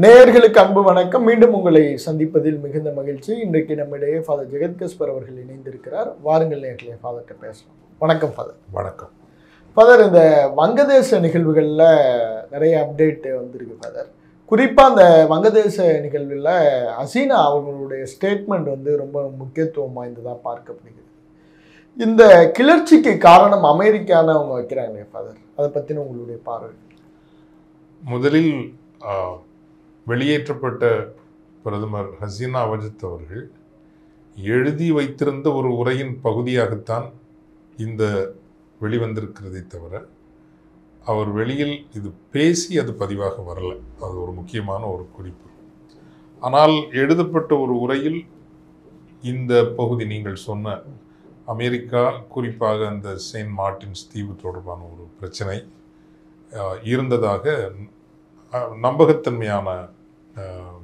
நேயர்களுக்கு அன்பு வணக்கம். மீண்டும் உங்களை சந்திப்பதில் மிகுந்த மகிழ்ச்சி. இன்றைக்கு நம்மிடையே ஃபாதர் ஜெகத்கஸ்பர் அவர்கள் இணைந்திருக்கிறார். வாருங்கள் நேயர்களே, ஃபாதர்கிட்ட பேசலாம். வணக்கம் ஃபாதர். வணக்கம் ஃபாதர். இந்த வங்கதேச நிகழ்வுகளில் நிறைய அப்டேட் வந்திருக்கு ஃபாதர். குறிப்பாக அந்த வங்கதேச நிகழ்வில் ஹசீனா அவர்களுடைய ஸ்டேட்மெண்ட் ரொம்ப முக்கியத்துவம் வாய்ந்ததாக பார்க்கப்படுகிறது. இந்த கிளர்ச்சிக்கு காரணம் அமெரிக்கான்னு அவங்க வைக்கிறாங்களே ஃபாதர், அதை பற்றின உங்களுடைய பார்வை? முதலில் வெளியேற்றப்பட்ட பிரதமர் ஹசீனா வஜத் அவர்கள் எழுதி வைத்திருந்த ஒரு உரையின் பகுதியாகத்தான் இந்த வெளிவந்திருக்கிறதை தவிர அவர் வெளியில் இது பேசி அது பதிவாக வரல. அது ஒரு முக்கியமான ஒரு குறிப்பு. ஆனால் எழுதப்பட்ட ஒரு உரையில் இந்த பகுதி நீங்கள் சொன்ன அமெரிக்கா, குறிப்பாக அந்த செயின்ட் மார்ட்டின்ஸ் தீவு தொடர்பான ஒரு பிரச்சனை இருந்ததாக நம்பகத்தன்மையான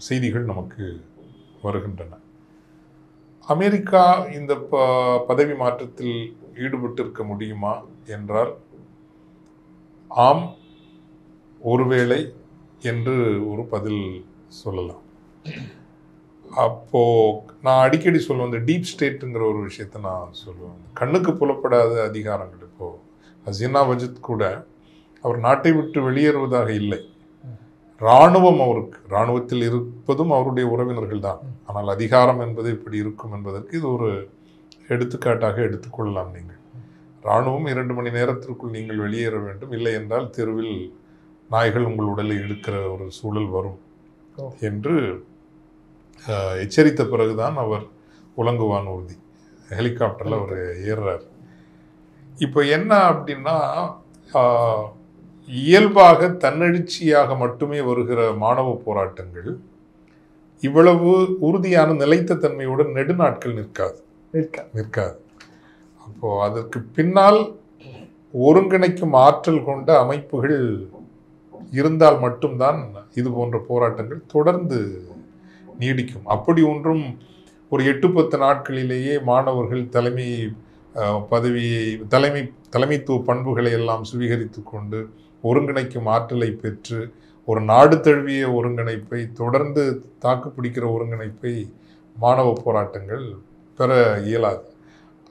செய்திகள் நமக்கு வருகின்றன. அமெரிக்கா இந்த பதவி மாற்றத்தில் ஈடுபட்டிருக்க முடியுமா என்றால் ஆம், ஒருவேளை என்று ஒரு பதில் சொல்லலாம். அப்போ நான் அடிக்கடி சொல்லுவேன், இந்த டீப் ஸ்டேட்டுங்கிற ஒரு விஷயத்த நான் சொல்லுவேன். கண்ணுக்கு புலப்படாத அதிகாரங்கள். இப்போ ஹசீனா வஜத் கூட அவர் நாட்டை விட்டு வெளியேறுவதாக இல்லை. இராணுவம் அவருக்கு, இராணுவத்தில் இருப்பதும் அவருடைய உறவினர்கள் தான். ஆனால் அதிகாரம் என்பது இப்படி இருக்கும் என்பதற்கு இது ஒரு எடுத்துக்காட்டாக எடுத்துக்கொள்ளலாம். நீங்கள் இராணுவம் 2 மணி நேரத்திற்குள் நீங்கள் வெளியேற வேண்டும், இல்லை என்றால் தெருவில் நாய்கள் உங்கள் உடலை எடுக்கிற ஒரு சூழல் வரும் என்று எச்சரித்த பிறகுதான் அவர் உலங்குவான் உறுதி ஹெலிகாப்டரில் அவர் ஏறுறார். இப்போ என்ன அப்படின்னா, இயல்பாக தன்னெழுச்சியாக மட்டுமே வருகிற மாணவ போராட்டங்கள் இவ்வளவு உறுதியான நிலைத்த தன்மையுடன் நெடுநாட்கள் நிற்காது. அப்போ அதற்கு பின்னால் ஒருங்கிணைக்கும் ஆற்றல் கொண்ட அமைப்புகள் இருந்தால் மட்டும்தான் இது போன்ற போராட்டங்கள் தொடர்ந்து நீடிக்கும். அப்படி ஒன்றும் ஒரு 8-10 நாட்களிலேயே மாணவர்கள் தலைமைத்துவ பண்புகளை எல்லாம் சுவீகரித்து கொண்டு ஒருங்கிணைக்கும் ஆற்றலை பெற்று ஒரு நாடு தழுவிய ஒருங்கிணைப்பை, தொடர்ந்து தாக்குப்பிடிக்கிற ஒருங்கிணைப்பை மாணவ போராட்டங்கள் பெற இயலாது.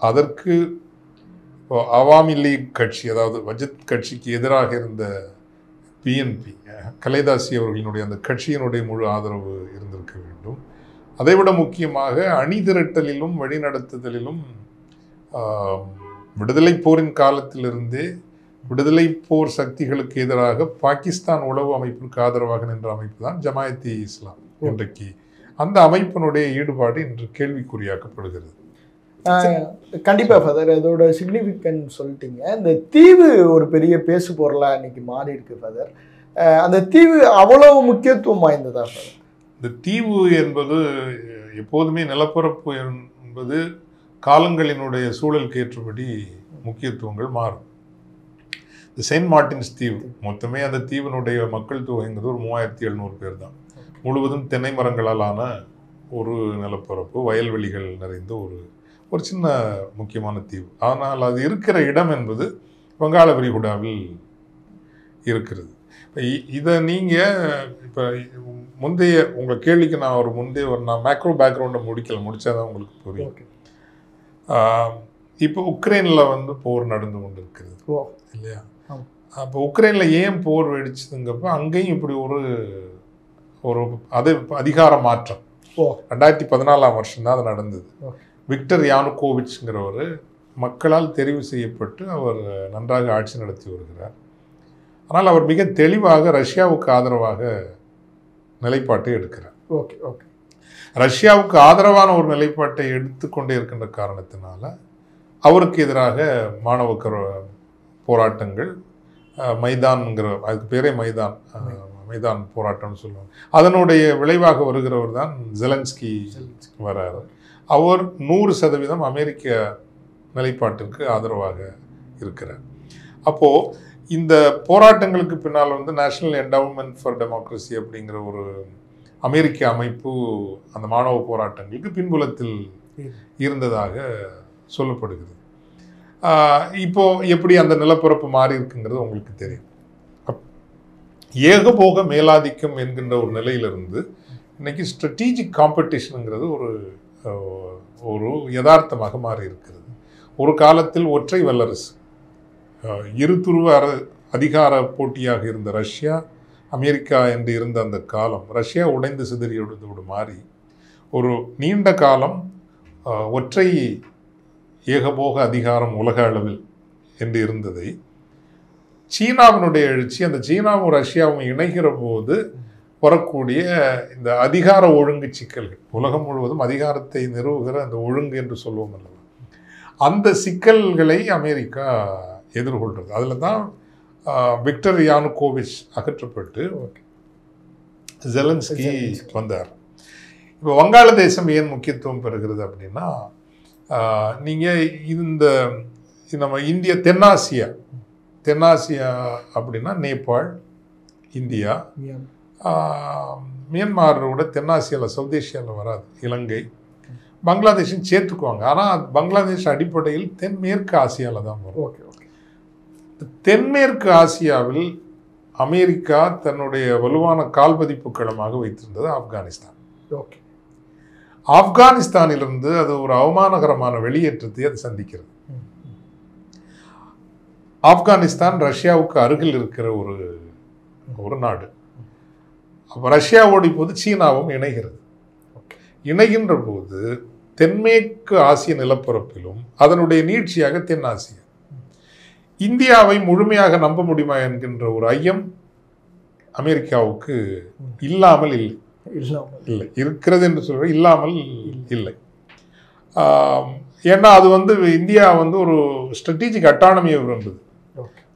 அதற்கு அவாமி லீக் கட்சி, அதாவது வஜத் கட்சிக்கு எதிராக இருந்த பிஎன்பி, கலைதாசி அவர்களினுடைய அந்த கட்சியினுடைய முழு ஆதரவு இருந்திருக்க வேண்டும். அதைவிட முக்கியமாக அணி திரட்டலிலும் வழிநடத்துதலிலும் விடுதலை போரின் காலத்திலிருந்தே விடுதலை போர் சக்திகளுக்கு எதிராக பாகிஸ்தான் உளவு அமைப்பிற்கு ஆதரவாக நின்ற அமைப்பு தான் ஜமாயத்தி இஸ்லாம். இன்றைக்கு அந்த அமைப்பினுடைய ஈடுபாடு இன்று கேள்விக்குறியாக்கப்படுகிறது. கண்டிப்பா ஃபாதர், அதோட சிக்னிஃபிகன்ஸ் சொல்லிட்டீங்க. இந்த தீவு ஒரு பெரிய பேசு பொருளா இன்னைக்கு மாறி இருக்கு ஃபாதர். அந்த தீவு அவ்வளவு முக்கியத்துவம் வாய்ந்ததா ஃபாதர்? இந்த தீவு என்பது எப்போதுமே நிலப்பரப்பு என்பது காலங்களினுடைய சூழலுக்கு ஏற்றபடி முக்கியத்துவங்கள் மாறும். இந்த செயின்ட் மார்ட்டின்ஸ் தீவு மொத்தமே, அந்த தீவினுடைய மக்கள் தொகைங்கிறது ஒரு 3700 பேர் தான். முழுவதும் தென்னை மரங்களாலான ஒரு நிலப்பரப்பு, வயல்வெளிகள் நிறைந்த ஒரு சின்ன முக்கியமான தீவு. ஆனால் அது இருக்கிற இடம் என்பது வங்காள விரிகுடாவில் இருக்கிறது. இதை நீங்கள் இப்போ முந்தைய உங்கள் கேள்விக்கு நான் மேக்ரோ பேக்ரவுண்டை முடிச்சாதான் உங்களுக்கு புரியும். இப்போ உக்ரைனில் போர் நடந்து கொண்டு இருக்கிறது இல்லையா? அப்போ உக்ரைனில் ஏன் போர் வெடிச்சதுங்கப்போ அங்கேயும் இப்படி ஒரு அதிகார மாற்றம் 2014ஆம் வருஷம் தான் அது நடந்தது. விக்டர் யானுகோவிச்ங்கிறவர் மக்களால் தெரிவு செய்யப்பட்டு அவர் நன்றாக ஆட்சி நடத்தி வருகிறார். ஆனால் அவர் மிக தெளிவாக ரஷ்யாவுக்கு ஆதரவாக நிலைப்பாட்டை எடுக்கிறார். ரஷ்யாவுக்கு ஆதரவான ஒரு நிலைப்பாட்டை எடுத்துக்கொண்டே இருக்கின்ற காரணத்தினால அவருக்கு எதிராக மாணவ போராட்டங்கள், மைதான்ங்கிற, அதுக்கு பேரே மைதான் போராட்டம்னு சொல்லுவாங்க. அதனுடைய விளைவாக வருகிறவர் தான் ஜெலன்ஸ்கி வராரு. அவர் 100% அமெரிக்க நிலைப்பாட்டிற்கு ஆதரவாக இருக்கிறார். அப்போது இந்த போராட்டங்களுக்கு பின்னால் நேஷனல் என்டவுமெண்ட் ஃபார் டெமோக்ரஸி அப்படிங்கிற ஒரு அமெரிக்க அமைப்பு அந்த மாணவ போராட்டங்களுக்கு பின்புலத்தில் இருந்ததாக சொல்லப்படுகிறது. இப்போ எப்படி அந்த நிலப்பரப்பு மாறி இருக்குங்கிறது உங்களுக்கு தெரியும். ஏகபோக மேலாதிக்கம் என்கின்ற ஒரு நிலையிலிருந்து இன்னைக்கு ஸ்ட்ராட்டஜிக் காம்படிஷனுங்கிறது ஒரு யதார்த்தமாக மாறி இருக்கிறது. ஒரு காலத்தில் ஒற்றை வல்லரசு, இருதுருவ அதிகார போட்டியாக இருந்த ரஷ்யா அமெரிக்கா என்று இருந்த அந்த காலம் ரஷ்யா உடைந்து சிதறியோடு மாறி ஒரு நீண்ட காலம் ஒற்றை ஏகபோக அதிகாரம் உலக அளவில் என்று இருந்ததை சீனாவினுடைய எழுச்சி, அந்த சீனாவும் ரஷ்யாவும் இணைகிற போது வரக்கூடிய இந்த அதிகார ஒழுங்கு சிக்கல்கள், உலகம் முழுவதும் அதிகாரத்தை நிறுவுகிற அந்த ஒழுங்கு என்று சொல்லுவோம் அல்லவா, அந்த சிக்கல்களை அமெரிக்கா எதிர்கொள்கிறது. அதில் தான் விக்டர் யானுகோவிச் அகற்றப்பட்டு ஜெலன்ஸ்கி வந்தார். இப்போ வங்காளதேசம் ஏன் முக்கியத்துவம் பெறுகிறது அப்படின்னா, நீங்கள் இந்த நம்ம இந்திய தென்னாசியா அப்படின்னா நேபாள், இந்தியா, மியான்மரோட தென்னாசியாவில் சவுத் ஏஷியாவில் வராது, இலங்கை, பங்களாதேஷும் சேர்த்துக்குவாங்க. ஆனால் பங்களாதேஷ் அடிப்படையில் தென்மேற்கு ஆசியாவில் தான் வரும். தென்மேற்கு ஆசியாவில் அமெரிக்கா தன்னுடைய வலுவான கால்பதிப்பு களமாக வைத்திருந்தது ஆப்கானிஸ்தான். ஆப்கானிஸ்தானிலிருந்து அது ஒரு அவமானகரமான வெளியேற்றத்தை அது சந்திக்கிறது. ஆப்கானிஸ்தான் ரஷ்யாவுக்கு அருகில் இருக்கிற ஒரு நாடு. அப்போ ரஷ்யாவோடு இப்போது சீனாவும் இணைகிறது. இணைகின்ற போது தென்மேற்கு ஆசிய நிலப்பரப்பிலும் அதனுடைய நீட்சியாக தென்னாசியா, இந்தியாவை முழுமையாக நம்ப முடியுமா என்கின்ற ஒரு ஐயம் அமெரிக்காவுக்கு இல்லாமல் இல்லை, இருக்கிறது என்று சொல்வது இல்லாமல் இல்லை. ஏன்னா அது இந்தியா ஒரு ஸ்ட்ராட்டஜிக் அட்டானமியை விரும்புது.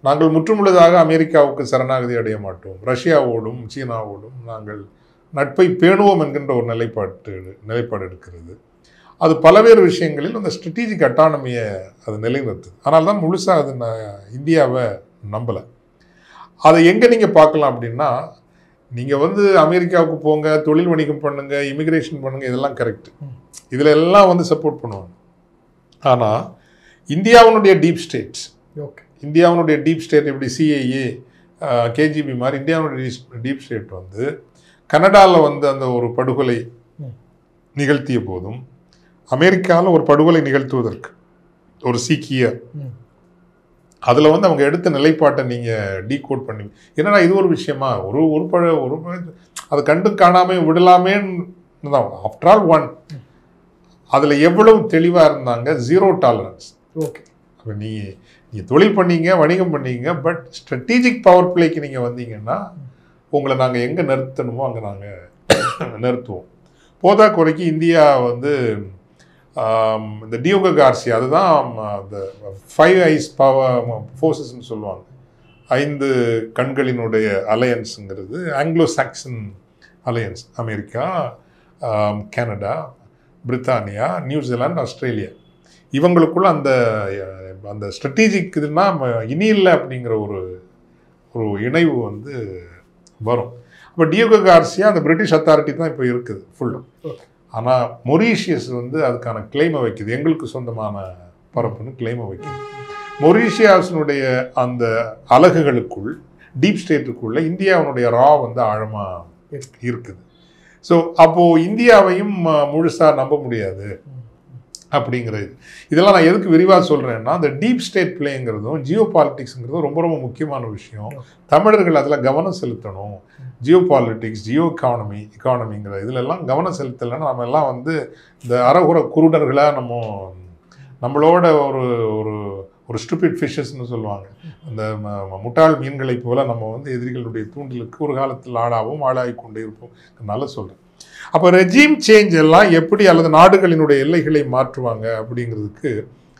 நாங்கள் முற்றுமுழுதாக அமெரிக்காவுக்கு சரணாகதி அடைய மாட்டோம், ரஷ்யாவோடும் சீனாவோடும் நாங்கள் நட்பை பேணுவோம் என்கின்ற ஒரு நிலைப்பாடு எடுக்கிறது. அது பல்வேறு விஷயங்களில் அந்த ஸ்ட்ராட்டஜிக் அட்டானமியை அது நிலைநிறுத்துது. ஆனால் தான் முழுசாக அது இந்தியாவை நம்பலை. அதை எங்கே நீங்கள் பார்க்கலாம் அப்படின்னா, நீங்கள் அமெரிக்காவுக்கு போங்க, தொழில் வணிகம் பண்ணுங்க, இமிக்ரேஷன் பண்ணுங்க, இதெல்லாம் கரெக்டு, இதில் எல்லாம் சப்போர்ட் பண்ணுவாங்க. ஆனால் இந்தியாவினுடைய டீப் ஸ்டேட்ஸ், இந்தியாவினுடைய டீப் ஸ்டேட் எப்படி சிஐஏ, கேஜிபி மாதிரி இந்தியாவுடைய டீப் ஸ்டேட் கனடாவில் அந்த ஒரு படுகொலை நிகழ்த்திய போதும் அமெரிக்காவில் ஒரு படுகொலை நிகழ்த்துவதற்கு ஒரு சீக்கியர் அதில் அவங்க எடுத்த நிலைப்பாட்டை நீங்கள் டீகோட் பண்ணி, என்னன்னா இது ஒரு விஷயமா ஒரு அதை கண்டு காணாமல் விடலாமேன்னு தான். ஆஃப்டர் ஆல் ஒன், அதில் எவ்வளவு தெளிவாக இருந்தாங்க, ஜீரோ டாலரன்ஸ். அப்போ நீங்கள் தொழில் பண்ணீங்க, வணிகம் பண்ணீங்க, பட் ஸ்ட்ராட்டஜிக் பவர் பிளேக்கு நீங்கள் வந்தீங்கன்னா உங்களை நாங்கள் எங்கே நிறுத்தணுமோ அங்கே நாங்கள் நிறுத்துவோம். போதா குறைக்கு இந்தியா இந்த டியோகோ கார்சியா, அதுதான் இந்த 5 ஐஸ் பவர் ஃபோர்ஸஸ்ன்னு சொல்லுவாங்க, 5 கண்களினுடைய அலையன்ஸுங்கிறது Anglo Saxon alliance, America, Canada, பிரித்தானியா, நியூசிலாந்து, ஆஸ்திரேலியா, இவங்களுக்குள்ள அந்த ஸ்ட்ராட்டஜிக் இதுனா இனி இல்லை அப்படிங்கிற ஒரு இணைவு வரும். அப்போ டியோகோ கார்சியா அந்த பிரிட்டிஷ் அத்தாரிட்டி தான் இப்போ இருக்குது ஃபுல்லாக. ஆனால் மொரீஷியஸ் அதுக்கான கிளைமை வைக்குது, எங்களுக்கு சொந்தமான பரப்புன்னு கிளைமை வைக்குது. மொரீஷியஸினுடைய அந்த அலகுகளுக்குள், டீப் ஸ்டேட்டுக்குள்ள இந்தியாவினுடைய ரா ஆழமாக இருக்குது. ஸோ அப்போது இந்தியாவையும் முழுசாக நம்ப முடியாது அப்படிங்கிறது. இதெல்லாம் நான் எதுக்கு விரிவாக சொல்கிறேன்னா, அந்த டீப் ஸ்டேட் பிளேங்கிறதும் ஜியோ பாலிட்டிக்ஸுங்கிறதும் ரொம்ப ரொம்ப முக்கியமான விஷயம். தமிழர்கள் அதில் கவனம் செலுத்தணும். ஜியோ பாலிட்டிக்ஸ், ஜியோ இக்கானமிங்கிற இதிலெல்லாம் கவனம் செலுத்தலைன்னா நம்ம எல்லாம் இந்த அறகுற குருடர்களாக நம்மளோட ஒரு ஸ்டூபிட் ஃபிஷஸ்ன்னு சொல்லுவாங்க, அந்த முட்டாள் மீன்களை போல நம்ம எதிரிகளுடைய தூண்டிலுக்கு ஒரு காலத்தில் ஆளாகி கொண்டே இருப்போம். நல்லா சொல்கிறேன். அப்போ ரெஜீம் சேஞ்ச் எல்லாம் எப்படி அல்லது நாடுகளினுடைய எல்லைகளை மாற்றுவாங்க அப்படிங்கிறதுக்கு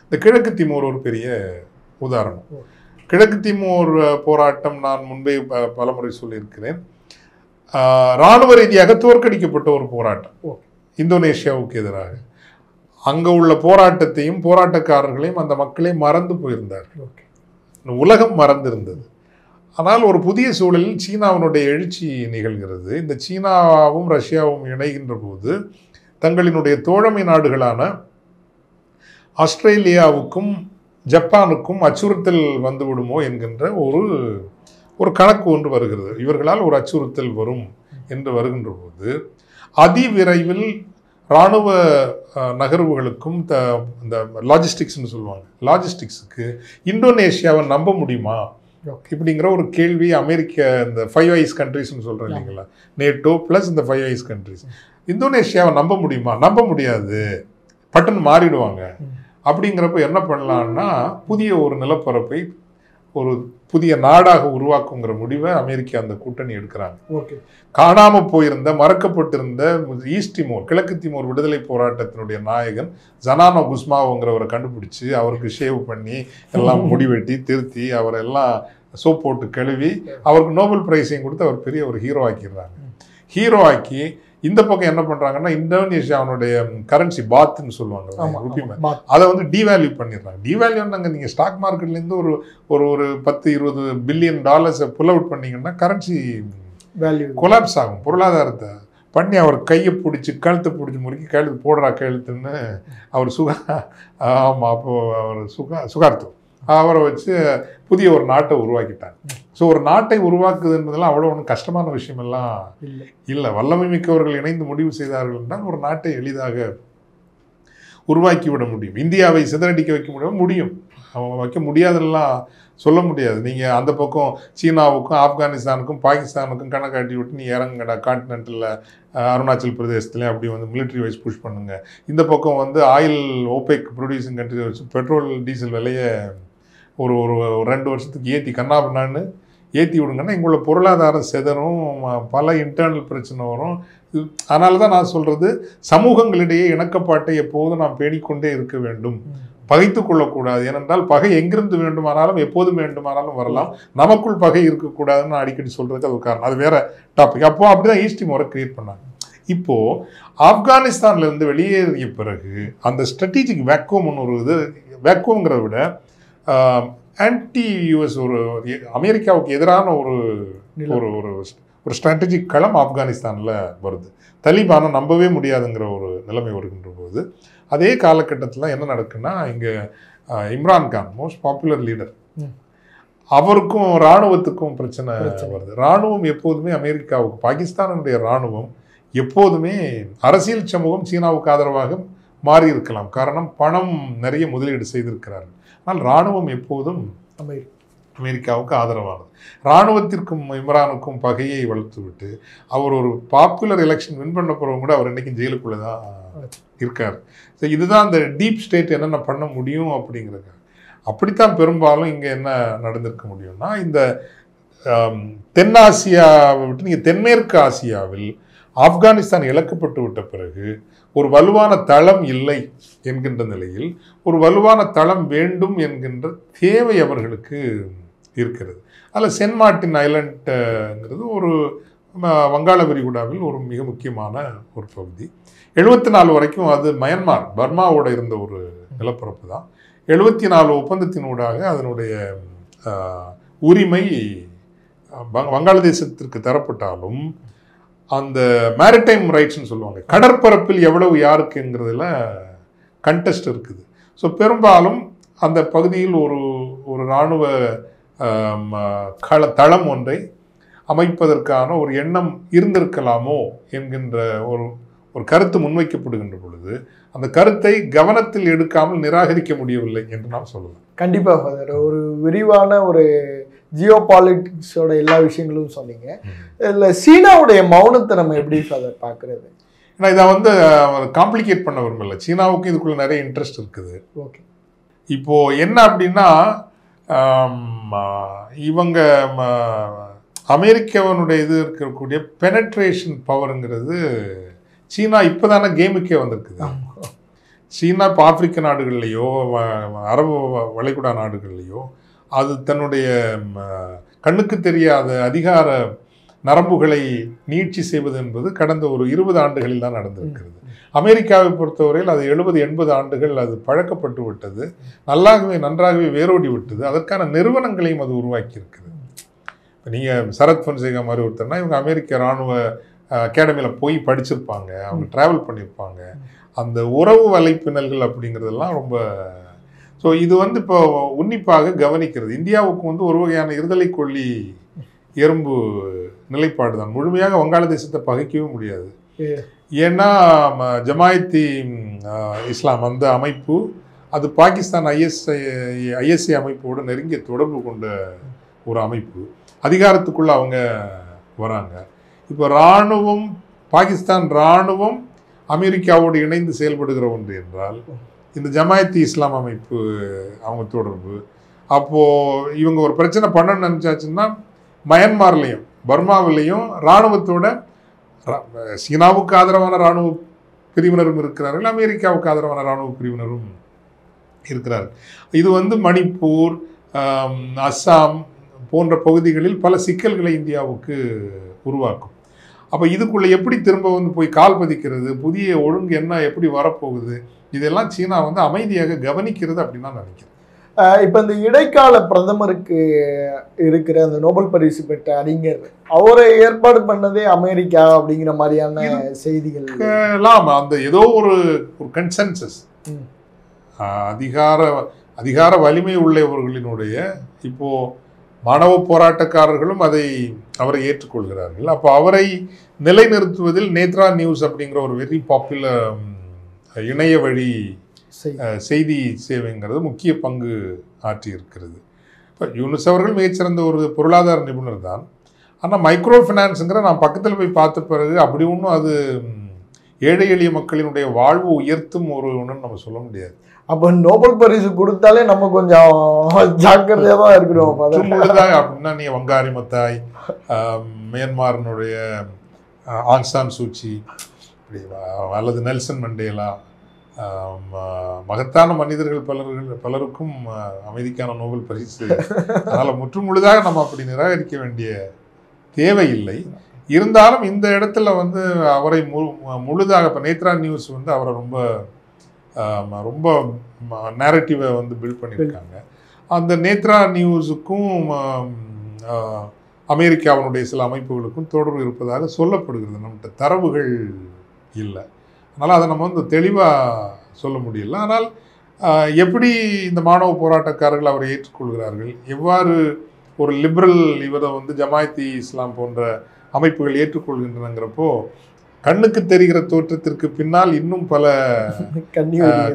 இந்த கிழக்கு திமோர் ஒரு பெரிய உதாரணம். கிழக்கு திமோர் போராட்டம் நான் முன்பே பலமுறை சொல்லியிருக்கிறேன். இராணுவ ரீதியாக தோற்கடிக்கப்பட்ட ஒரு போராட்டம் இந்தோனேஷியாவுக்கு எதிராக. அங்கே உள்ள போராட்டத்தையும் போராட்டக்காரர்களையும் அந்த மக்களே மறந்து போயிருந்தார்கள், உலகம் மறந்திருந்தது. ஆனால் ஒரு புதிய சூழலில் சீனாவினுடைய எழுச்சி நிகழ்கிறது. இந்த சீனாவும் ரஷ்யாவும் இணைகின்ற போது தங்களினுடைய தோழமை நாடுகளான ஆஸ்திரேலியாவுக்கும் ஜப்பானுக்கும் அச்சுறுத்தல் வந்துவிடுமோ என்கின்ற ஒரு கணக்கு ஒன்று வருகிறது. இவர்களால் ஒரு அச்சுறுத்தல் வரும் என்று வருகின்ற போது அதிவிரைவில் இராணுவ நகர்வுகளுக்கும் இந்த லாஜிஸ்டிக்ஸ்னு சொல்லுவாங்க, லாஜிஸ்டிக்ஸுக்கு இந்தோனேஷியாவை நம்ப முடியுமா இப்படிங்கிற ஒரு கேள்வி அமெரிக்க இந்த 5 ஐஸ் கண்ட்ரிஸ்ன்னு சொல்கிறேன் இல்லைங்களா, நேட்டோ ப்ளஸ் இந்த 5 ஐஸ் கண்ட்ரிஸ், இந்தோனேஷியாவை நம்ப முடியுமா? நம்ப முடியாது, பட்டன் மாறிடுவாங்க. அப்படிங்கிறப்ப என்ன பண்ணலான்னா புதிய ஒரு நிலப்பரப்பை ஒரு புதிய நாடாக உருவாக்குங்கிற முடிவை அமெரிக்கா அந்த கூட்டணி எடுக்கிறாங்க. ஓகே, காணாமல் போயிருந்த மறக்கப்பட்டிருந்த ஈஸ்ட் திமோர், கிழக்கு திமோர் விடுதலை போராட்டத்தினுடைய நாயகன் ஜனானோ குஸ்மாவோங்கிறவரை கண்டுபிடிச்சி அவருக்கு ஷேவ் பண்ணி எல்லாம் முடிவெட்டி திருத்தி அவரை எல்லாம் சோப் போட்டு கழுவி அவருக்கு நோபல் பிரைஸையும் கொடுத்து அவர் பெரிய ஒரு ஹீரோ ஆக்கிடுறாங்க. ஹீரோ ஆக்கி இந்த பக்கம் என்ன பண்றாங்கன்னா இந்தோனேஷியாவுடைய கரன்சி பாத்ன்னு சொல்லுவாங்க ருபி, அதை வந்து டிவேல்யூ பண்ணிடுறாங்க. டிவேல்யூன்னாங்க நீங்க ஸ்டாக் மார்க்கெட்ல இருந்து ஒரு ஒரு 10-20 பில்லியன் டாலர்ஸை புல் அவுட் பண்ணீங்கன்னா கரன்சி கொலாப்ஸ் ஆகும், பொருளாதாரத்தை பண்ணி அவர் கையை பிடிச்சி கழுத்தை பிடிச்சி முறுக்கி கழுத்து போடுறா கழுத்துன்னு அவர் ஆமாம் அப்போ அவர் சுகார்த்தம் அவரை வச்சு புதிய ஒரு நாட்டை உருவாக்கிட்டாங்க. ஸோ ஒரு நாட்டை உருவாக்குதுன்றதெல்லாம் அவ்வளோ ஒன்றும் கஷ்டமான விஷயமெல்லாம் இல்லை. வல்லமை மிக்கவர்கள் இணைந்து முடிவு செய்தார்கள் என்றால் ஒரு நாட்டை எளிதாக உருவாக்கி விட முடியும். இந்தியாவை சிதறடிக்க வைக்க முடியும், அவங்க வைக்க முடியாதெல்லாம் சொல்ல முடியாது. நீங்கள் அந்த பக்கம் சீனாவுக்கும் ஆப்கானிஸ்தானுக்கும் பாகிஸ்தானுக்கும் கணக்காட்டி விட்டு நீ இறங்குங்கடா கான்டினென்டலில் அருணாச்சல் பிரதேசத்துலேயும் அப்படி வந்து மிலிட்ரி வைஸ் புஷ் பண்ணுங்கள். இந்த பக்கம் வந்து ஆயில் ஓபெக் ப்ரொடியூசிங் கண்ட்ரி வச்சு பெட்ரோல் டீசல் விலையை ஒரு 2 வருஷத்துக்கு ஏற்றி கண்ணாபின்னான்னு ஏற்றி விடுங்கன்னா இங்குள்ள பொருளாதாரம் செதறும், பல இன்டர்னல் பிரச்சனை வரும். அதனால தான் நான் சொல்கிறது சமூகங்களிடையே இணக்கப்பாட்டை எப்போதும் நாம் பேணிக்கொண்டே இருக்க வேண்டும், பகைத்து கொள்ளக்கூடாது. ஏனென்றால் பகை எங்கிருந்து வேண்டுமானாலும் எப்போதும் வேண்டுமானாலும் வரலாம், நமக்குள் பகை இருக்கக்கூடாதுன்னு நான் அடிக்கடி சொல்கிறதுக்கு அது காரணம். அது வேற டாபிக். அப்போது அப்படி தான் ஈஸ்ட் திமோரை கிரியேட் பண்ணாங்க. இப்போது ஆப்கானிஸ்தான்லேருந்து வெளியேறிய பிறகு அந்த ஸ்ட்ராட்டஜிக் வேக்குவம்னு ஒரு இது, வேக்குவங்கிறத விட ஆன்டி யூஎஸ் ஒரு அமெரிக்காவுக்கு எதிரான ஒரு ஸ்ட்ராட்டஜிக் களம் ஆப்கானிஸ்தானில் வருது. தலிபானை நம்பவே முடியாதுங்கிற ஒரு நிலைமை வருகின்ற போது அதே காலகட்டத்தில் என்ன நடக்குன்னா இங்கே இம்ரான்கான் மோஸ்ட் பாப்புலர் லீடர், அவருக்கும் இராணுவத்துக்கும் பிரச்சனை வருது. இராணுவம் எப்போதுமே அமெரிக்காவுக்கு, பாகிஸ்தானுடைய இராணுவம் எப்போதுமே அரசியல் சமூகம் சீனாவுக்கு ஆதரவாக மாறி இருக்கலாம், காரணம் பணம் நிறைய முதலீடு செய்திருக்கிறார்கள். ஆனால் இராணுவம் எப்போதும் அமெரிக்காவுக்கு ஆதரவானது. இராணுவத்திற்கும் இம்ரானுக்கும் பகையை வளர்த்துவிட்டு அவர் ஒரு பாப்புலர் எலெக்ஷன் வின் பண்ண போகிறவங்க கூட அவர் இன்றைக்கும் ஜெயிலுக்குள்ளே தான் இருக்கார். ஸோ இதுதான் அந்த டீப் ஸ்டேட் என்னென்ன பண்ண முடியும் அப்படிங்கிறது. அப்படித்தான் பெரும்பாலும் இங்கே என்ன நடந்திருக்க முடியும்னா இந்த தென்னாசியாவை விட்டு நீங்கள் தென்மேற்கு ஆசியாவில் ஆப்கானிஸ்தான் இழக்கப்பட்டு விட்ட பிறகு ஒரு வலுவான தளம் இல்லை என்கின்ற நிலையில் ஒரு வலுவான தளம் வேண்டும் என்கின்ற தேவை அவர்களுக்கு இருக்கிறது. அதில் சென்ட் மார்ட்டின் ஐலண்டுங்கிறது ஒரு வங்காள விரிகுடாவில் ஒரு மிக முக்கியமான ஒரு பகுதி. 74 வரைக்கும் அது மயன்மார் பர்மாவோட இருந்த ஒரு நிலப்பரப்பு தான். 74 ஒப்பந்தத்தினூடாக அதனுடைய உரிமை வங்காளதேசத்திற்கு தரப்பட்டாலும் அந்த மேரிடைம் ரைட்ஸ்னு சொல்லுவாங்க, கடற்பரப்பில் எவ்வளவு யாருக்குங்கிறதுல கண்டெஸ்ட் இருக்குது. ஸோ பெரும்பாலும் அந்த பகுதியில் ஒரு இராணுவ தளம் ஒன்றை அமைப்பதற்கான ஒரு எண்ணம் இருந்திருக்கலாமோ என்கின்ற ஒரு கருத்து முன்வைக்கப்படுகின்ற பொழுது அந்த கருத்தை கவனத்தில் எடுக்காமல் நிராகரிக்க முடியவில்லை என்று நாம் சொல்லலாம். கண்டிப்பாக ஃபாதர், ஒரு விரிவான ஒரு ஜியோ பாலிட்டிக்ஸோட எல்லா விஷயங்களும் சொன்னீங்க. இதில் சீனாவுடைய மௌனத்தை நம்ம எப்படி ஃபாதர் பார்க்குறது? ஏன்னா இதை வந்து காம்ப்ளிகேட் பண்ண விரும்பல, சீனாவுக்கும் இதுக்குள்ள நிறைய இன்ட்ரெஸ்ட் இருக்குது. ஓகே, இப்போது என்ன அப்படின்னா இவங்க அமெரிக்காவனுடைய இது இருக்கக்கூடிய பெனட்ரேஷன் பவருங்கிறது சீனா இப்போ தானே கேமுக்கே வந்திருக்குது. சீனா இப்போ ஆப்பிரிக்க நாடுகள்லையோ அரபு வளைகுடா நாடுகள்லையோ அது தன்னுடைய கண்ணுக்கு தெரியாத அதிகார நரம்புகளை நீட்சி செய்வது என்பது கடந்த ஒரு 20 ஆண்டுகளில் தான் நடந்திருக்கிறது. அமெரிக்காவை பொறுத்தவரையில் அது 70-80 ஆண்டுகள் அது பழக்கப்பட்டு விட்டது, நன்றாகவே வேரோடி விட்டது. அதற்கான நிறுவனங்களையும் அது உருவாக்கி இருக்கிறது. இப்போ நீங்கள் சரத் பொன்சேகா மாதிரி ஒருத்தர்னா இவங்க அமெரிக்க இராணுவ அகாடமியில் போய் படிச்சிருப்பாங்க, அவங்க ட்ராவல் பண்ணியிருப்பாங்க. அந்த உறவு வலைப்பின்னல்கள் அப்படிங்கிறதெல்லாம் ரொம்ப ஸோ இது வந்து இப்போ உன்னிப்பாக கவனிக்கிறது. இந்தியாவுக்கு வந்து ஒரு வகையான இருதலை கொள்ளி எறும்பு நிலைப்பாடு தான். முழுமையாக வங்காளதேசத்தை பகைக்கவே முடியாது. ஏன்னா ஜமாயத்தி இஸ்லாம் அந்த அமைப்பு அது பாகிஸ்தான் ஐஎஸ்ஐ அமைப்போடு நெருங்கிய தொடர்பு கொண்ட ஒரு அமைப்பு. அதிகாரத்துக்குள்ள அவங்க வராங்க. இப்போ இராணுவம், பாகிஸ்தான் இராணுவம் அமெரிக்காவோடு இணைந்து செயல்படுகிற ஒன்று என்றால் இந்த ஜமாயத்தி இஸ்லாம் அமைப்பு அவங்க தொடர்பு. அப்போது இவங்க ஒரு பிரச்சனை பண்ணணும்னு நினச்சாச்சுன்னா மயன்மார்லேயும் பர்மாவிலையும் இராணுவத்தோட, சீனாவுக்கு ஆதரவான இராணுவ பிரிவினரும் இருக்கிறார்கள், அமெரிக்காவுக்கு ஆதரவான இராணுவ பிரிவினரும் இருக்கிறார்கள். இது வந்து மணிப்பூர், அஸ்ஸாம் போன்ற பகுதிகளில் பல சிக்கல்களை இந்தியாவுக்கு உருவாக்கும். அப்போ இதுக்குள்ளே எப்படி திரும்ப வந்து போய் கால் பதிக்கிறது, புதிய ஒழுங்கு என்ன எப்படி வரப்போகுது, இதெல்லாம் சீனா வந்து அமைதியாக கவனிக்கிறது அப்படின்னு நான் நினைக்கிறேன். இப்போ இந்த இடைக்கால பிரதமருக்கு இருக்கிற அந்த நோபல் பரிசு பெற்ற அறிஞர் அவரை ஏற்பாடு பண்ணதே அமெரிக்கா அப்படிங்கிற மாதிரியான செய்திகள் எல்லாம் அந்த ஏதோ ஒரு கன்சென்சஸ், அதிகார வலிமை உள்ளவர்களினுடைய, இப்போ மாணவ போராட்டக்காரர்களும் அவரை ஏற்றுக்கொள்கிறார்கள். அப்போ அவரை நிலைநிறுத்துவதில் நேத்ரா நியூஸ் அப்படிங்கிற ஒரு வெரி பாப்புலர் இணைய வழி செய்தி சேவைங்கிறது முக்கிய பங்கு ஆற்றி இருக்கிறது. இப்போ யூனுஸ் அவர்கள் மிகச்சிறந்த ஒரு பொருளாதார நிபுணர் தான். ஆனால் மைக்ரோ ஃபினான்ஸுங்கிற நான் பக்கத்தில் போய் பார்த்த பிறகு அப்படி ஒன்றும் அது ஏழை எளிய மக்களினுடைய வாழ்வு உயர்த்தும் ஒன்றுன்னு நம்ம சொல்ல முடியாது. அப்போ நோபல் பரிசு கொடுத்தாலே நம்ம கொஞ்சம் ஜாக்கிரதையாக தான் இருக்கணும். அப்படின்னா நீ வங்காரி மத்தாய், மியான்மாரினுடைய ஆங் சான் சூச்சி, அல்லது நெல்சன் மண்டேலா, மகத்தான மனிதர்கள் பலருக்கும் அமைதிக்கான நோபல் பரிசு. அதனால் முற்றுமுழுதாக நம்ம அப்படி நிராகரிக்க வேண்டிய தேவையில்லை. இருந்தாலும் இந்த இடத்துல வந்து அவரை முழுதாக இப்போ நேத்ரா நியூஸ் வந்து அவரை ரொம்ப ரொம்ப நேரட்டிவை வந்து பில்ட் பண்ணியிருக்காங்க. அந்த நேத்ரா நியூஸுக்கும் அமெரிக்காவினுடைய சில அமைப்புகளுக்கும் தொடர்பு இருப்பதாக சொல்லப்படுகிறது. நம்மகிட்ட தரவுகள் இல்லை, அதனால் அதை நம்ம வந்து தெளிவாக சொல்ல முடியல. ஆனால் எப்படி இந்த மாணவ போராட்டக்காரர்கள் அவரை ஏற்றுக்கொள்கிறார்கள், எவ்வாறு ஒரு லிபரல் இவரை வந்து ஜமாயத்தி இஸ்லாம் போன்ற அமைப்புகள் ஏற்றுக்கொள்கின்றனங்கிறப்போ கண்ணுக்கு தெரிகிற தோற்றத்திற்கு பின்னால் இன்னும் பல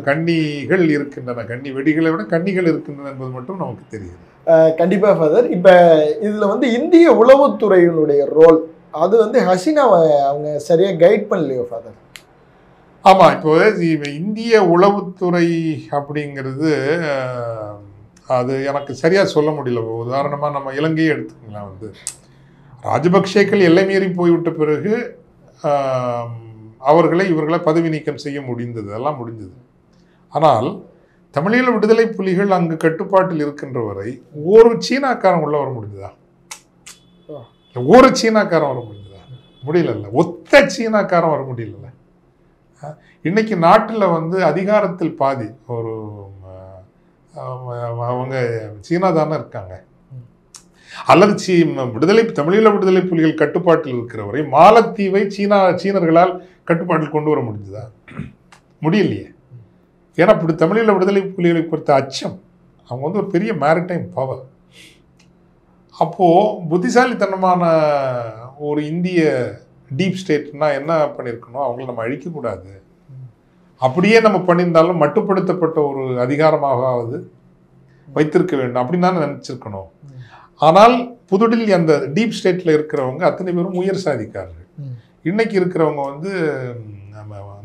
கன்னிகள் இருக்கின்றன. கன்னி வெடிகளை விட கன்னிகள் இருக்கின்றன என்பது மட்டும் நமக்கு தெரியுது. கண்டிப்பாக ஃபாதர். இப்போ இதில் வந்து இந்திய உளவுத்துறையினுடைய ரோல் அது வந்து ஹசீனாவை அவங்க சரியாக கைட் பண்ணலையோ ஃபாதர்? ஆமாம், இப்போ இந்திய உளவுத்துறை அப்படிங்கிறது அது எனக்கு சரியாக சொல்ல முடியல. உதாரணமாக நம்ம இலங்கையை எடுத்துக்கலாம். வந்து ராஜபக்சேக்கள் எல்லை மீறி போய்விட்ட பிறகு இவர்களை பதவி நீக்கம் செய்ய முடிந்தது, அதெல்லாம் முடிஞ்சது. ஆனால் தமிழீழ விடுதலை புலிகள் அங்கு கட்டுப்பாட்டில் இருக்கின்ற வரை ஒரு சீனாக்காரன் உள்ள வர முடிஞ்சதா? ஒரு சீனாக்காரன் வர முடிஞ்சதா? முடியல. ஒத்த சீனாக்காரன் வர முடியல. இன்னைக்கு நாட்டில் வந்து அதிகாரத்தில் பாதி அவங்க சீனா தானே இருக்காங்க. அல்லது தமிழீழ விடுதலை புலிகள் கட்டுப்பாட்டில் இருக்கிறவரை மாலத்தீவை சீனர்களால் கட்டுப்பாட்டில் கொண்டு வர முடிஞ்சதா? முடியலையே. ஏன்னா இப்படி தமிழீழ விடுதலை புலிகளை பொறுத்த அச்சம், அவங்க வந்து ஒரு பெரிய மேரிடைம் பவர். அப்போது புத்திசாலித்தனமான ஒரு இந்திய டீப் ஸ்டேட்னா என்ன பண்ணியிருக்கணும், அவங்கள நம்ம அழிக்கக்கூடாது. அப்படியே நம்ம பண்ணியிருந்தாலும் மட்டுப்படுத்தப்பட்ட ஒரு அதிகாரமாகவது வைத்திருக்க வேண்டும் அப்படின்னு தான் நினச்சிருக்கணும். ஆனால் புதுடில்லி அந்த டீப் ஸ்டேட்டில் இருக்கிறவங்க அத்தனை பேரும் உயர் சாதிக்காரர்கள். இன்னைக்கு இருக்கிறவங்க வந்து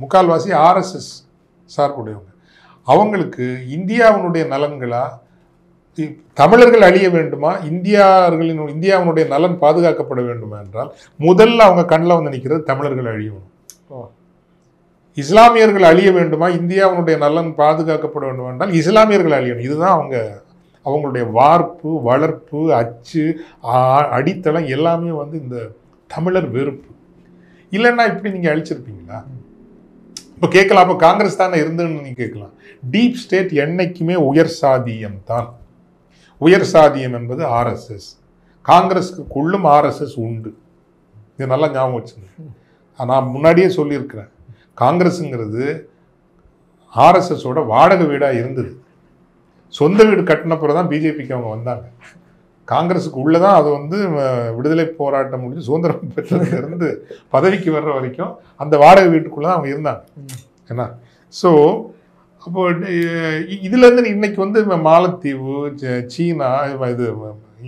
முக்கால்வாசி ஆர்எஸ்எஸ் சார்புடையவங்க. அவங்களுக்கு இந்தியாவினுடைய நலன்களா, தமிழர்கள் அழிய வேண்டுமா, இந்தியாவினுடைய நலன் பாதுகாக்கப்பட வேண்டுமா என்றால் முதல்ல அவங்க கண்ணில் வந்து நிற்கிறது தமிழர்கள் அழியணும். இஸ்லாமியர்கள் அழிய வேண்டுமா, இந்தியாவினுடைய நலன் பாதுகாக்கப்பட வேண்டும் என்றால் இஸ்லாமியர்கள் அழியணும். இதுதான் அவங்களுடைய வார்ப்பு, வளர்ப்பு, அச்சு, அடித்தளம் எல்லாமே வந்து இந்த தமிழர் வெறுப்பு. இல்லைன்னா இப்படி நீங்கள் அழிச்சிருப்பீங்களா? இப்போ கேட்கலாம், அப்போ காங்கிரஸ் தானே இருந்துன்னு நீங்கள் கேட்கலாம். டீப் ஸ்டேட் என்னைக்குமே உயர் சாதியம் தான். உயர் சாதியம் என்பது ஆர்எஸ்எஸ். காங்கிரஸுக்குள்ளும் ஆர்எஸ்எஸ் உண்டு. இது நல்லா ஞாபகம் வச்சுங்க. நான் முன்னாடியே சொல்லியிருக்கிறேன், காங்கிரஸுங்கிறது ஆர்எஸ்எஸோட வாடகை வீடாக இருந்தது. சொந்த வீடு கட்டின பிறகு தான் பிஜேபிக்கு அவங்க வந்தாங்க. காங்கிரஸுக்கு உள்ளதான் அது வந்து விடுதலை போராட்டம் முடிஞ்சு சுதந்திரம் பெற்றதுலேருந்து பதவிக்கு வர்ற வரைக்கும் அந்த வாடகை வீட்டுக்குள்ளே தான் அவங்க இருந்தாங்க. ஏன்னா ஸோ அப்போ இதுலேருந்து இன்னைக்கு வந்து மாலத்தீவு, சீனா, இது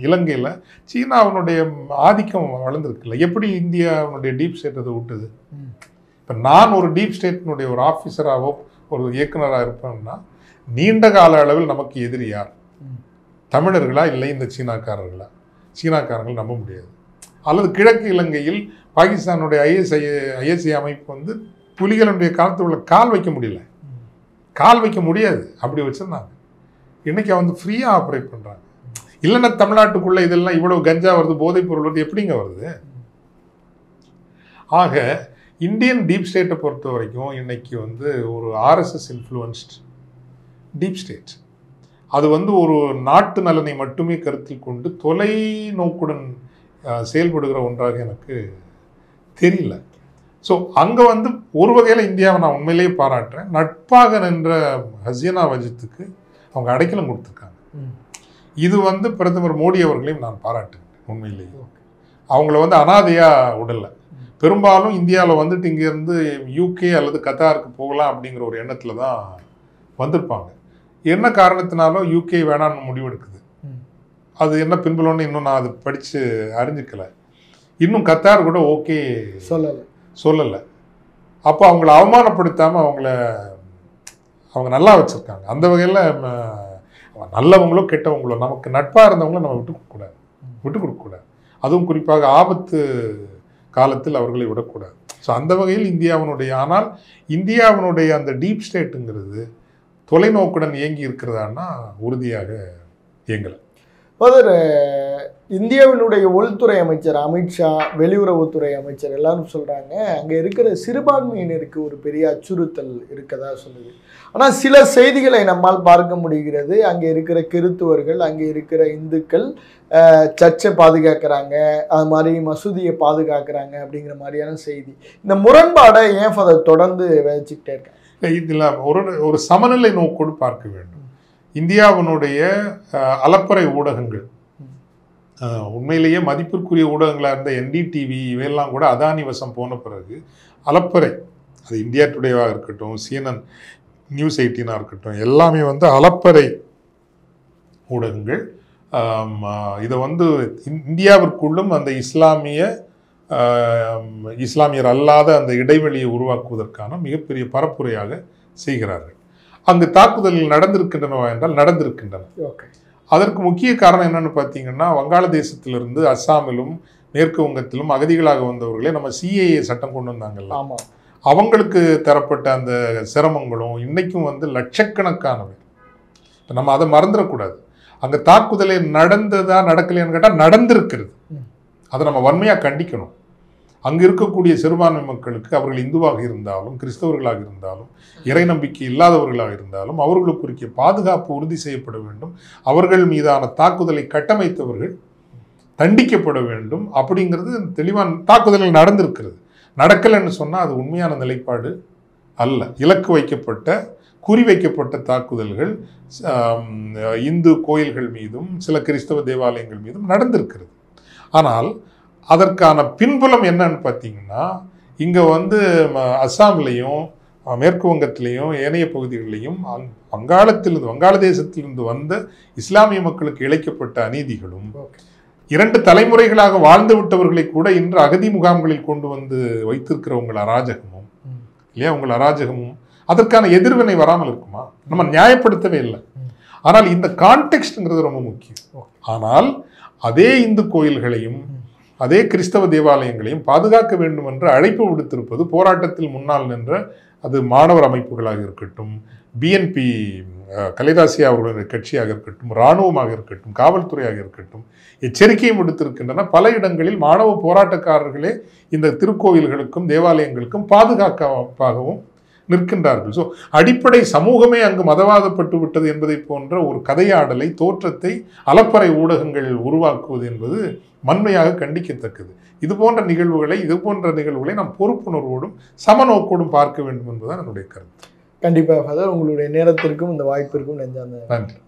இலங்கையில் சீனாவினுடைய ஆதிக்கம் வளர்ந்துருக்குல்ல. எப்படி இந்தியாவுடைய டீப் ஸ்டேட் அதை விட்டுது? இப்போ நான் ஒரு டீப் ஸ்டேட்டினுடைய ஒரு ஆஃபீஸராகவோ ஒரு இயக்குனராக இருப்பேன்னா நீண்ட கால அளவில் நமக்கு எதிரி யார்? தமிழர்களா இல்லை இந்த சீனாக்காரர்களா? சீனாக்காரர்கள் நம்ப முடியாது. அல்லது கிழக்கு இலங்கையில் பாகிஸ்தானுடைய ஐஎஸ்ஐ அமைப்பு வந்து புலிகளுடைய காலத்தில் உள்ள கால் வைக்க முடியல, கால் வைக்க முடியாது, அப்படி வச்சுருந்தாங்க. இன்றைக்கி வந்து ஃப்ரீயாக ஆப்ரேட் பண்ணுறாங்க. இல்லைன்னா தமிழ்நாட்டுக்குள்ளே இதெல்லாம் இவ்வளோ கஞ்சா வருது, போதைப் பொருள் வருது, எப்படிங்க வருது? ஆக இந்தியன் டீப் ஸ்டேட்டை பொறுத்த வரைக்கும் இன்றைக்கி வந்து ஒரு ஆர்எஸ்எஸ் இன்ஃப்ளூயன்ஸ்ட் டீப் ஸ்டேட். அது வந்து ஒரு நாட்டு நலனை மட்டுமே கருத்தில் கொண்டு தொலைநோக்குடன் செயல்படுகிற ஒன்றாக எனக்கு தெரியல. ஸோ அங்கே வந்து ஒரு வகையில் இந்தியாவை நான் உண்மையிலேயே பாராட்டுறேன். நட்பாக நின்ற ஹசீனா வஜித்துக்கு அவங்க அடைக்கலம் கொடுத்துருக்காங்க. இது வந்து பிரதமர் மோடி அவர்களையும் நான் பாராட்டுகிறேன். உண்மையிலேயே அவங்கள வந்து அனாதையாக விடலை. பெரும்பாலும் இந்தியாவில் வந்துட்டு இங்கேருந்து யூகே அல்லது கத்தாருக்கு போகலாம் அப்படிங்கிற ஒரு எண்ணத்தில் தான் வந்திருப்பாங்க. என்ன காரணத்தினாலும் யூகே வேணான்னு முடிவெடுக்குது. அது என்ன பின்புலன்னு இன்னும் நான் அது படித்து அறிஞ்சிக்கலை. இன்னும் கத்தார் கூட ஓகே சொல்லலை. அப்போ அவங்கள அவமானப்படுத்தாமல் அவங்க நல்லா வச்சுருக்காங்க. அந்த வகையில் நல்லவங்களோ கெட்டவங்களோ நமக்கு நட்பாக இருந்தவங்களோ நம்ம விட்டு கொடுக்கக்கூடாது. அதுவும் குறிப்பாக ஆபத்து காலத்தில் அவர்களை விடக்கூடாது. ஸோ அந்த வகையில் ஆனால் இந்தியாவினுடைய அந்த டீப் ஸ்டேட்டுங்கிறது தொலைநோக்குடன் இயங்கி இருக்கிறதான்னா உறுதியாக இயங்கலை. ஒரு இந்தியாவினுடைய உள்துறை அமைச்சர் அமித்ஷா, வெளியுறவுத்துறை அமைச்சர் எல்லாரும் சொல்கிறாங்க அங்கே இருக்கிற சிறுபான்மையினருக்கு ஒரு பெரிய அச்சுறுத்தல் இருக்கதா சொல்லுது. ஆனால் சில செய்திகளை நம்மால் பார்க்க முடிகிறது. அங்கே இருக்கிற கிறித்துவர்கள், அங்கே இருக்கிற இந்துக்கள் சர்ச்சை பாதுகாக்கிறாங்க, அது மாதிரி மசூதியை பாதுகாக்கிறாங்க அப்படிங்கிற மாதிரியான செய்தி. இந்த முரண்பாடை ஏன் அதை தொடர்ந்து விதைச்சிக்கிட்டே இருக்காங்க? இதில் ஒரு சமநிலை நோக்கோடு பார்க்க வேண்டும். இந்தியாவினுடைய அலப்பறை ஊடகங்கள், உண்மையிலேயே மதிப்பிற்குரிய ஊடகங்களாக இருந்த என்டிடிவி இவையெல்லாம் கூட அதானி வசம் போன பிறகு அலப்பறை, அது இந்தியா டுடேவாக இருக்கட்டும், CNN நியூஸ் 18 இருக்கட்டும், எல்லாமே வந்து அலப்பறை ஊடகங்கள். இதை வந்து இந்தியாவிற்குள்ளும் அந்த இஸ்லாமியர் அல்லாத அந்த இடைவெளியை உருவாக்குவதற்கான மிகப்பெரிய பரப்புரையாக செய்கிறார்கள். அங்கு தாக்குதல்கள் நடந்திருக்கின்றனவா என்றால் நடந்திருக்கின்றன. அதற்கு முக்கிய காரணம் என்னன்னு பார்த்தீங்கன்னா, வங்காளதேசத்திலிருந்து அஸ்ஸாமிலும் மேற்கு வங்கத்திலும் அகதிகளாக வந்தவர்களே நம்ம CAA சட்டம் கொண்டு வந்தாங்கல்ல, அவங்களுக்கு தரப்பட்ட அந்த சிரமங்களும் இன்னைக்கும் வந்து லட்சக்கணக்கானவை. நம்ம அதை மறந்துடக்கூடாது. அங்கே தாக்குதலை நடந்ததா நடக்கலையான்னு கேட்டால் நடந்திருக்கிறது. அதை நம்ம வன்மையாக கண்டிக்கணும். அங்கு இருக்கக்கூடிய சிறுபான்மை மக்களுக்கு, அவர்கள் இந்துவாக இருந்தாலும் கிறிஸ்தவர்களாக இருந்தாலும் இறை நம்பிக்கை இல்லாதவர்களாக இருந்தாலும் அவர்களுக்கு குறிக்கிய பாதுகாப்பு உறுதி செய்யப்பட வேண்டும். அவர்கள் மீதான தாக்குதலை கட்டமைத்தவர்கள் தண்டிக்கப்பட வேண்டும். அப்படிங்கிறது தெளிவான தாக்குதலில் நடந்திருக்கிறது. நடக்கலைன்னு சொன்னால் அது உண்மையான நிலைப்பாடு அல்ல. இலக்கு வைக்கப்பட்ட, குறிவைக்கப்பட்ட தாக்குதல்கள் இந்து கோயில்கள் மீதும் சில கிறிஸ்தவ தேவாலயங்கள் மீதும் நடந்திருக்கிறது. ஆனால் அதற்கான பின்புலம் என்னன்னு பார்த்தீங்கன்னா, இங்கே வந்து அஸ்ஸாம்லேயும் மேற்கு வங்கத்திலையும் ஏனைய பகுதிகளிலையும் வங்காளதேசத்திலிருந்து வந்த இஸ்லாமிய மக்களுக்கு இழைக்கப்பட்ட அநீதிகளும், 2 தலைமுறைகளாக வாழ்ந்து விட்டவர்களை கூட இன்று அகதி முகாம்களில் கொண்டு வந்து வைத்திருக்கிற உங்கள் அராஜகமும் இல்லையா, உங்கள் அராஜகமும் அதற்கான எதிர்வினை வராமல் இருக்குமா? நம்ம நியாயப்படுத்தவே இல்லை. ஆனால் இந்த கான்டெக்ஸ்ட்ங்கிறது ரொம்ப முக்கியம். ஆனால் அதே இந்து கோயில்களையும் அதே கிறிஸ்தவ தேவாலயங்களையும் பாதுகாக்க வேண்டும் என்று அழைப்பு விடுத்திருப்பது போராட்டத்தில் முன்னால் நின்ற அது மாணவர் அமைப்புகளாக இருக்கட்டும், BNP கலைதாசியா அவர்களுடைய கட்சியாக இருக்கட்டும், இராணுவமாக இருக்கட்டும், காவல்துறையாக இருக்கட்டும், எச்சரிக்கையும் விடுத்திருக்கின்றன. பல இடங்களில் மாணவ போராட்டக்காரர்களே இந்த திருக்கோயில்களுக்கும் தேவாலயங்களுக்கும் பாதுகாப்பாகவும் நிற்கின்றார்கள். ஸோ அடிப்படை சமூகமே அங்கு மதவாதப்பட்டு விட்டது என்பதை போன்ற ஒரு கதையாடலை, தோற்றத்தை அலப்பறை ஊடகங்கள் உருவாக்குவது என்பது வன்மையாக கண்டிக்கத்தக்கது. இது போன்ற நிகழ்வுகளை நாம் பொறுப்புணர்வோடும் சமநோக்கோடும் பார்க்க வேண்டும் என்பதுதான் என்னுடைய கருத்து. கண்டிப்பாக உங்களுடைய நேரத்திற்கும் இந்த வாய்ப்பிற்கும் நன்றி.